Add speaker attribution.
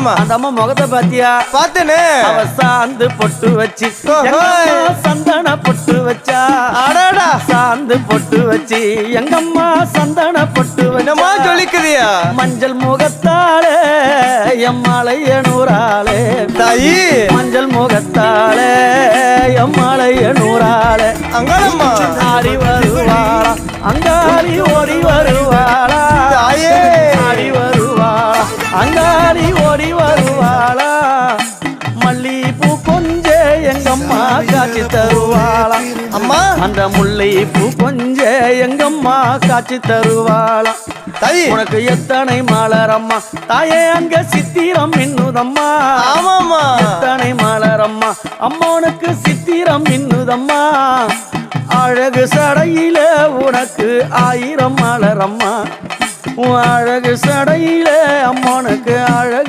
Speaker 1: ஆமாமா.
Speaker 2: அந்த அம்மா முகத்தை பாத்தியா?
Speaker 1: பார்த்தேனே.
Speaker 2: அவ சாந்து பொட்டு வச்சு சந்தன பொட்டு வச்சா.
Speaker 1: அடடா.
Speaker 2: சாந்து பொட்டு வச்சு எங்கம்மா சந்தன பொட்டு
Speaker 1: என்னமா
Speaker 2: வச்சா.
Speaker 1: சொல்லிக்குதியா?
Speaker 2: மஞ்சள் முகத்தாளே எம்மாளைய நூறாளே
Speaker 1: தாயி.
Speaker 2: மஞ்சள் முகத்தாளே எம்மாளைய நூறாளே.
Speaker 1: அங்காளம்மா.
Speaker 2: ஆடி வருவாளா அங்காளி ஓடி வருவாளா.
Speaker 1: தாயே.
Speaker 2: ஆடி வருவாளா அங்காளி ஓடி வருவாளா. மல்லிப்பூ கொஞ்ச எங்கம்மா காட்சி தருவாளா.
Speaker 1: அம்மா.
Speaker 2: அந்த முல்லைப்பூ கொஞ்ச எங்கம்மா காட்சி தருவாளா.
Speaker 1: தாயி.
Speaker 2: உனக்கு எத்தனை மலரம்மா தாயே அங்க சித்திரம் இன்னுதம்மா.
Speaker 1: ஆமாமா.
Speaker 2: எத்தனை மலரம்மா அம்மனுக்கு சித்திரம் இன்னுதம்மா. அழகு சடையில உனக்கு 1000 மலரம்மா. அழகு சடையில அம்மனுக்கு அழகு